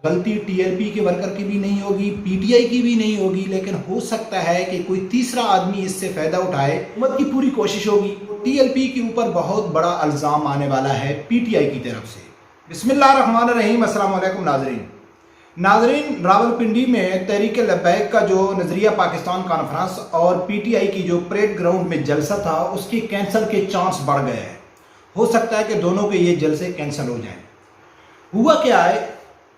غلطی T L P کے worker کی بھی نہیں ہوگی، پی ٹی آئی کی بھی نہیں ہوگی، لیکن ہو سکتا ہے کہ کوئی تیسرا آدمی اس سے فائدہ اٹھائے۔ حکومت کی پوری کوشش ہوگی، ٹی ایل پی کے اوپر بہت بڑا الزام آنے والا ہے پی ٹی آئی کی طرف سے۔ بسم اللہ الرحمن الرحیم۔ السلام علیکم ناظرین، راولپنڈی میں تحریک لبیک کا جو نظریہ پاکستان کانفرنس اور پی ٹی آئی کی جو پریڈ گراؤنڈ میں جلسہ تھا اس کی کینسل کے چانس بڑھ گئے ہیں۔ ہو سکتا ہے کہ دونوں کے یہ جلسے کینسل ہو جائیں۔ ہوا کیا ہے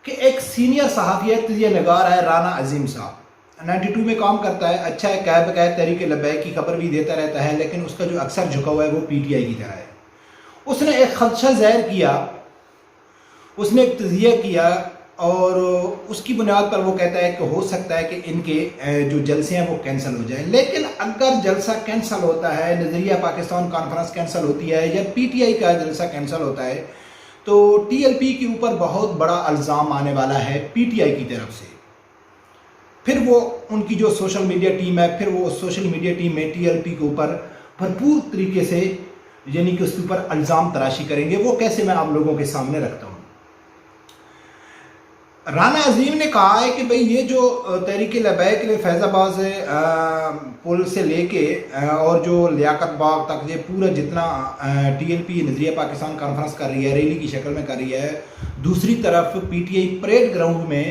کہ ایک سینئر صحافی ہے، تجزیہ نگار ہے، رانا عظیم صاحب، 92 میں کام کرتا ہے، اچھا ہے، قید بقید تحریک لبیک کی خبر بھی دیتا رہتا ہے، لیکن اس کا جو اکثر جھکا ہوا ہے وہ پی ٹی آئی کی طرح ہے۔ اس نے ایک خدشہ ظاہر کیا، اس نے ایک تجزیہ کیا اور اس کی بنیاد پر وہ کہتا ہے کہ ہو سکتا ہے کہ ان کے جو جلسے ہیں وہ کینسل ہو جائیں۔ لیکن اگر جلسہ کینسل ہوتا ہے، نظریہ پاکستان کانفرنس کینسل ہوتی ہے یا پی ٹی آئی کا جلسہ کینسل ہوتا ہے، تو ٹی ایل پی کے اوپر بہت بڑا الزام آنے والا ہے پی ٹی آئی کی طرف سے۔ پھر وہ ان کی جو سوشل میڈیا ٹیم ہے، پھر وہ سوشل میڈیا ٹیم میں ٹی ایل پی کے اوپر بھرپور طریقے سے یعنی کہ اس کے اوپر الزام تراشی کریں گے۔ وہ کیسے میں آپ لوگوں کے سامنے رکھتا ہوں۔ رانا عظیم نے کہا ہے کہ بھئی یہ جو تحریک لبیک نے فیض آباد پل سے لے کے اور جو لیاقت باغ تک یہ پورا جتنا ٹی ایل پی نظریہ پاکستان کانفرنس کر رہی ہے، ریلی کی شکل میں کر رہی ہے، دوسری طرف P T I parade ground میں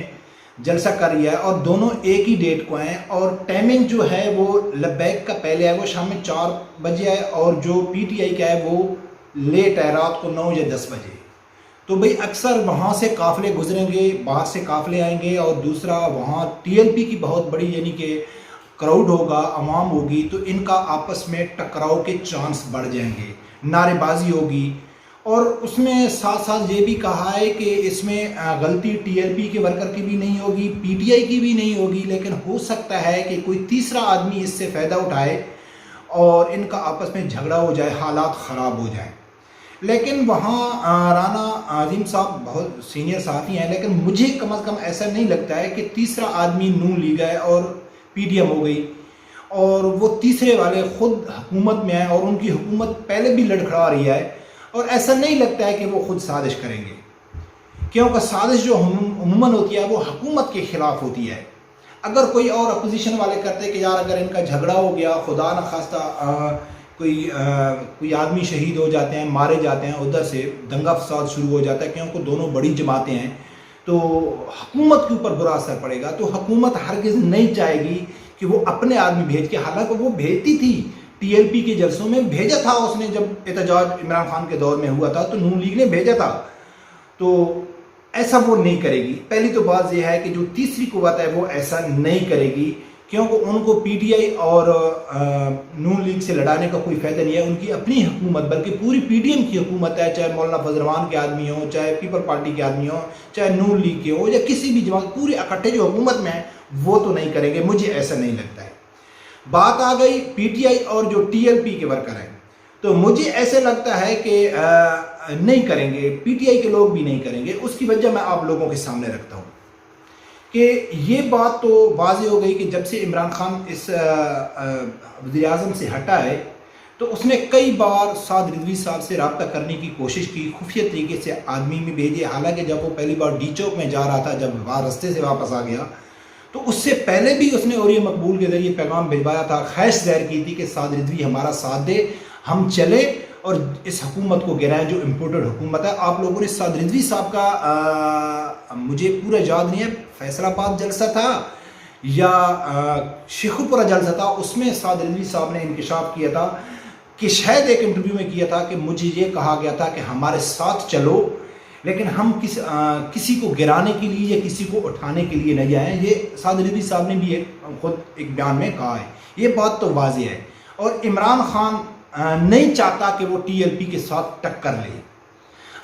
جلسہ کر رہی ہے، اور دونوں ایک ہی ڈیٹ کو ہیں، اور ٹائمنگ جو ہے وہ لبیک کا پہلے ہے، وہ شام میں 4 بجے ہے، اور جو پی ٹی آئی کا ہے وہ لیٹ ہے، رات کو 9 یا 10 بجے۔ تو بھئی اکثر وہاں سے قافلے گزریں گے، باہر سے قافلے آئیں گے، اور دوسرا وہاں ٹی ایل پی کی بہت بڑی یعنی کہ کراؤڈ ہوگا، عوام ہوگی، تو ان کا آپس میں ٹکراؤ کے چانس بڑھ جائیں گے، نعرے بازی ہوگی۔ اور اس میں ساتھ ساتھ یہ بھی کہا ہے کہ اس میں غلطی ٹی ایل پی کے ورکر کی بھی نہیں ہوگی، پی ٹی آئی کی بھی نہیں ہوگی، لیکن ہو سکتا ہے کہ کوئی تیسرا آدمی اس سے فائدہ اٹھائے اور ان کا آپس میں جھگڑا ہو جائے، حالات خراب ہو جائیں۔ لیکن وہاں رانا عظیم صاحب بہت سینئر صحافی ہیں، لیکن مجھے کم از کم ایسا نہیں لگتا ہے کہ تیسرا آدمی نون لیگ ہے اور پی ڈی ایم ہو گئی، اور وہ تیسرے والے خود حکومت میں ہیں اور ان کی حکومت پہلے بھی لڑکھڑا رہی ہے، اور ایسا نہیں لگتا ہے کہ وہ خود سازش کریں گے، کیونکہ سازش جو عموماً ہوتی ہے وہ حکومت کے خلاف ہوتی ہے۔ اگر کوئی اور اپوزیشن والے کرتے کہ یار اگر ان کا جھگڑا ہو گیا، خدا نخواستہ کوئی آدمی شہید ہو جاتے ہیں، مارے جاتے ہیں، ادھر سے دنگا فساد شروع ہو جاتا ہے، کیونکہ دونوں بڑی جماعتیں ہیں، تو حکومت کے اوپر برا اثر پڑے گا۔ تو حکومت ہرگز نہیں چاہے گی کہ وہ اپنے آدمی بھیج کے، حالانکہ وہ بھیجتی تھی ٹی ایل پی کے جلسوں میں، بھیجا تھا اس نے، جب احتجاج عمران خان کے دور میں ہوا تھا تو نون لیگ نے بھیجا تھا۔ تو ایسا وہ نہیں کرے گی۔ پہلی تو بات یہ ہے کہ جو تیسری قوت ہے وہ ایسا نہیں کرے گی، کیونکہ ان کو پی ٹی آئی اور نون لیگ سے لڑانے کا کوئی فائدہ نہیں ہے۔ ان کی اپنی حکومت، بلکہ پوری پی ڈی ایم کی حکومت ہے، چاہے مولانا فضل الرحمان کے آدمی ہوں، چاہے پیپل پارٹی کے آدمی ہوں، چاہے نون لیگ کے ہوں، یا کسی بھی جماعت، پورے اکٹھے جو حکومت میں ہیں وہ تو نہیں کریں گے، مجھے ایسا نہیں لگتا ہے۔ بات آ گئی پی ٹی آئی اور جو ٹی ایل پی کے ورکر ہیں، تو مجھے ایسے لگتا ہے کہ نہیں کریں گے، پی ٹی آئی کے لوگ بھی نہیں کریں گے۔ اس کی وجہ میں آپ لوگوں کے سامنے رکھتا ہوں کہ یہ بات تو واضح ہو گئی کہ جب سے عمران خان اس وزیر اعظم سے ہٹا ہے تو اس نے کئی بار سعد رضوی صاحب سے رابطہ کرنے کی کوشش کی، خفیہ طریقے سے آدمی میں بھیجے، حالانکہ جب وہ پہلی بار ڈی چوک میں جا رہا تھا، جب وہاں رستے سے واپس آ گیا، تو اس سے پہلے بھی اس نے اوریہ مقبول کے ذریعے پیغام بھیجوایا تھا، خواہش ظاہر کی تھی کہ سعد رضوی ہمارا ساتھ دے، ہم چلے اور اس حکومت کو گرائیں جو امپورٹڈ حکومت ہے۔ آپ لوگوں نے سعد رضوی صاحب کا مجھے پورا یاد نہیں ہے، فیصل آباد جلسہ تھا یا شیخو پورہ جلسہ تھا، اس میں سعد رضوی صاحب نے انکشاف کیا تھا کہ شاید ایک انٹرویو میں کیا تھا کہ مجھے یہ کہا گیا تھا کہ ہمارے ساتھ چلو، لیکن ہم کسی کو گرانے کے لیے یا کسی کو اٹھانے کے لیے نہیں آئے۔ یہ سعد رضوی صاحب نے بھی خود ایک بیان میں کہا ہے، یہ بات تو واضح ہے۔ اور عمران خان نہیں چاہتا کہ وہ ٹی ایل پی کے ساتھ ٹکر لے۔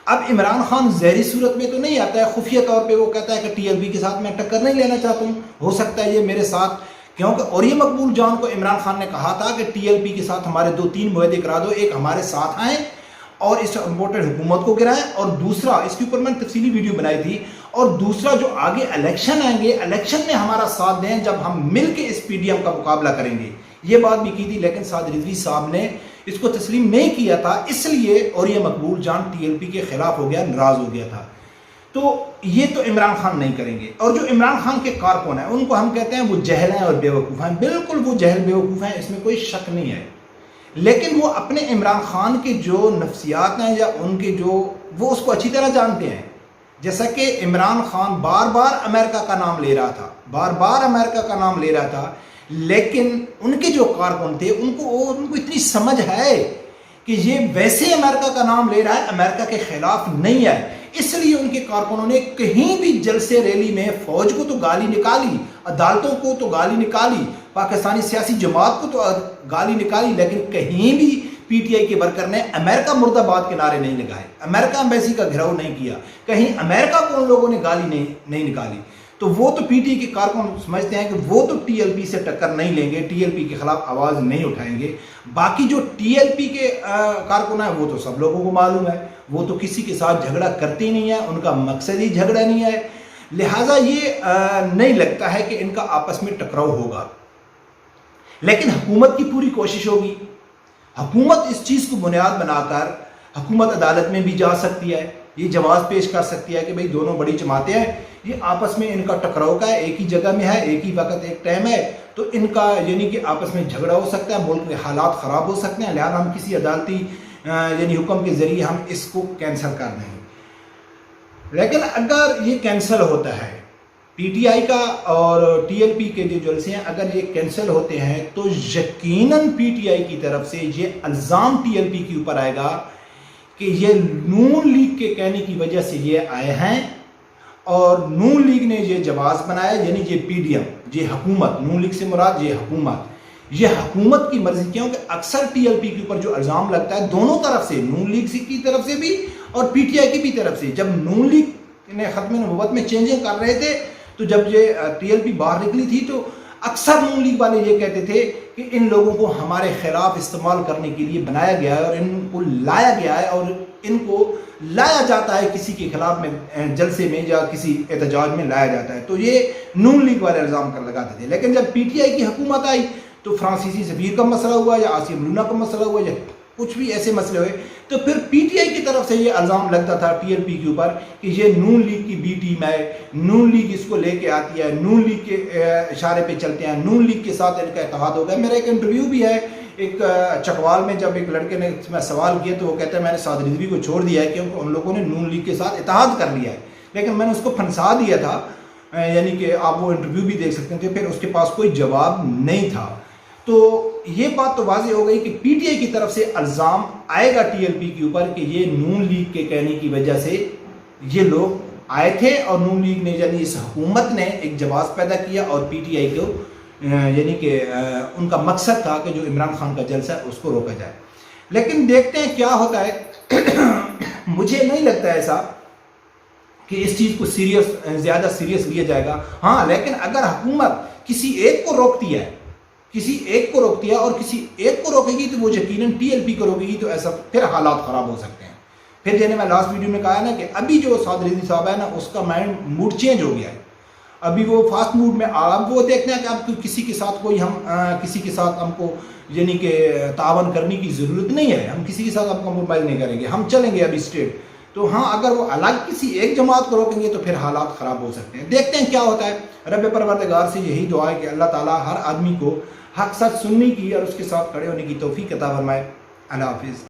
اب عمران خان ظاہری صورت میں تو نہیں آتا ہے، خفیہ طور پہ وہ کہتا ہے کہ ٹی ایل پی کے ساتھ میں ٹکر نہیں لینا چاہتا ہوں، ہو سکتا ہے یہ میرے ساتھ، کیونکہ اوریہ مقبول جان کو عمران خان نے کہا تھا کہ ٹی ایل پی کے ساتھ ہمارے 2-3 معاہدے کرا دو، ایک ہمارے ساتھ آئیں اور اس امپورٹڈ حکومت کو گرائیں، اور دوسرا اس کے اوپر میں نے تفصیلی ویڈیو بنائی تھی، اور دوسرا جو آگے الیکشن آئیں گے، الیکشن میں ہمارا ساتھ دیں جب ہم مل کے اس پی ڈی ایم کا مقابلہ کریں گے، یہ بات بھی کی تھی۔ لیکن سعد رضوی صاحب نے اس کو تسلیم نہیں کیا تھا، اس لیے اوریہ مقبول جان ٹی ایل پی کے خلاف ہو گیا، ناراض ہو گیا تھا۔ تو یہ تو عمران خان نہیں کریں گے. اور جو عمران خان کے کارکن ہیں ان کو ہم کہتے ہیں وہ جہل ہیں اور بیوقوف ہیں. بالکل وہ جہل بیوقوف ہیں، اس میں کوئی شک نہیں ہے. لیکن وہ اپنے عمران خان کے جو نفسیات ہیں یا ان کے جو وہ اس کو اچھی طرح جانتے ہیں. جیسا کہ عمران خان بار بار امریکہ کا نام لے رہا تھا، بار بار امریکہ کا نام لے رہا تھا، لیکن ان کے جو کارکن تھے ان کو اتنی سمجھ ہے کہ یہ ویسے امریکہ کا نام لے رہا ہے، امریکہ کے خلاف نہیں ہے. اس لیے ان کے کارکنوں نے کہیں بھی جلسے ریلی میں فوج کو تو گالی نکالی، عدالتوں کو تو گالی نکالی، پاکستانی سیاسی جماعت کو تو گالی نکالی، لیکن کہیں بھی پی ٹی آئی کے ورکر نے امریکہ مرد آباد کے نعرے نہیں لگائے، امریکہ ایمبیسی کا گھیراؤ نہیں کیا، کہیں امریکہ کو ان لوگوں نے گالی نہیں نکالی. تو وہ تو پی ٹی آئی کے کارکن سمجھتے ہیں کہ وہ تو ٹی ایل پی سے ٹکر نہیں لیں گے، ٹی ایل پی کے خلاف آواز نہیں اٹھائیں گے. باقی جو ٹی ایل پی کے کارکن ہیں وہ تو سب لوگوں کو معلوم ہے، وہ تو کسی کے ساتھ جھگڑا کرتے ہی نہیں ہے، ان کا مقصد ہی جھگڑا نہیں ہے. لہٰذا یہ نہیں لگتا ہے کہ ان کا آپس میں ٹکراؤ ہوگا. لیکن حکومت کی پوری کوشش ہوگی، حکومت اس چیز کو بنیاد بنا کر حکومت عدالت میں بھی جا سکتی ہے، یہ جواز پیش کر سکتی ہے کہ بھئی دونوں بڑی جماعتیں ہیں، یہ آپس میں ان کا ٹکراؤ کا ہے، ایک ہی جگہ میں ہے، ایک ہی وقت ایک ٹائم ہے، تو ان کا یعنی کہ آپس میں جھگڑا ہو سکتا ہے، ملک کے حالات خراب ہو سکتے ہیں. لہٰذا ہم کسی عدالتی یعنی حکم کے ذریعے ہم اس کو کینسل کر دیں. لیکن اگر یہ کینسل ہوتا ہے پی ٹی آئی کا اور ٹی ایل پی کے جو جلسے ہیں، اگر یہ کینسل ہوتے ہیں تو یقیناً پی ٹی آئی کی طرف سے یہ الزام ٹی ایل پی کے اوپر آئے گا کہ یہ نون لیگ کے کہنے کی وجہ سے یہ آئے ہیں اور نون لیگ نے یہ جواز بنایا، یعنی یہ پی ڈی ایم، یہ حکومت، نون لیگ سے مراد یہ حکومت کی مرضی. کیونکہ اکثر ٹی ایل پی کے اوپر جو الزام لگتا ہے دونوں طرف سے، نون لیگ کی طرف سے بھی اور پی ٹی آئی کی بھی طرف سے، جب نون لیگ نے ختم نبوت میں چینجنگ کر رہے تھے تو جب یہ ٹی ایل پی باہر نکلی تھی تو اکثر نون لیگ والے یہ کہتے تھے کہ ان لوگوں کو ہمارے خلاف استعمال کرنے کے لیے بنایا گیا ہے اور ان کو لایا گیا ہے اور ان کو لایا جاتا ہے کسی کے خلاف میں جلسے میں یا کسی احتجاج میں لایا جاتا ہے. تو یہ نون لیگ والے الزام کر لگاتے تھے. لیکن جب پی ٹی آئی کی حکومت آئی تو فرانسیسی سفیر کا مسئلہ ہوا یا آسیم لونا کا مسئلہ ہوا یا کچھ بھی ایسے مسئلے ہوئے تو پھر پی ٹی آئی کی طرف سے یہ الزام لگتا تھا ٹی ایل پی کے اوپر کہ یہ نون لیگ کی بی ٹیم ہے، نون لیگ اس کو لے کے آتی ہے، نون لیگ کے اشارے پہ چلتے ہیں، نون لیگ کے ساتھ ان کا اتحاد ہو گیا. میرا ایک انٹرویو بھی ہے ایک چکوال میں، جب ایک لڑکے نے میں سوال کیا تو وہ کہتا ہے میں نے سعد رضوی کو چھوڑ دیا ہے کیونکہ ان لوگوں نے نون لیگ کے ساتھ اتحاد کر لیا ہے. لیکن میں نے اس کو پھنسا دیا تھا، یعنی کہ آپ وہ انٹرویو بھی دیکھ سکتے تھے، پھر اس کے پاس کوئی جواب نہیں تھا. تو یہ بات تو واضح ہو گئی کہ پی ٹی آئی کی طرف سے الزام آئے گا ٹی ایل پی کے اوپر کہ یہ نون لیگ کے کہنے کی وجہ سے یہ لوگ آئے تھے اور نون لیگ نے یعنی اس حکومت نے ایک جواز پیدا کیا اور پی ٹی آئی کو یعنی کہ ان کا مقصد تھا کہ جو عمران خان کا جلسہ ہے اس کو روکا جائے. لیکن دیکھتے ہیں کیا ہوتا ہے. مجھے نہیں لگتا ایسا کہ اس چیز کو زیادہ سیریس لیا جائے گا. ہاں لیکن اگر حکومت کسی ایک کو روکتی ہے اور کسی ایک کو روکے گی تو وہ یقیناً ٹی ایل پی کو روکے گی، تو ایسا پھر حالات خراب ہو سکتے ہیں. پھر جیسے میں لاسٹ ویڈیو میں کہا ہے نا کہ ابھی جو سعد رضوی صاحب ہے نا اس کا موڈ چینج ہو گیا ہے، ابھی وہ فاسٹ موڈ میں اب وہ دیکھتے ہیں کہ اب کسی کے ساتھ ہم کو یعنی کہ تعاون کرنے کی ضرورت نہیں ہے، ہم کسی کے ساتھ اب کمپرومائز نہیں کریں گے، ہم چلیں گے ابھی اسٹیٹ. تو ہاں اگر وہ الگ کسی ایک جماعت کو روکیں گے تو پھر حالات خراب ہو سکتے ہیں. دیکھتے ہیں کیا ہوتا ہے. رب پروردگار سے یہی دعا ہے کہ اللہ تعالیٰ ہر آدمی کو حق سچ سننے کی اور اس کے ساتھ کھڑے ہونے کی توفیق عطا فرمائے. اللہ حافظ.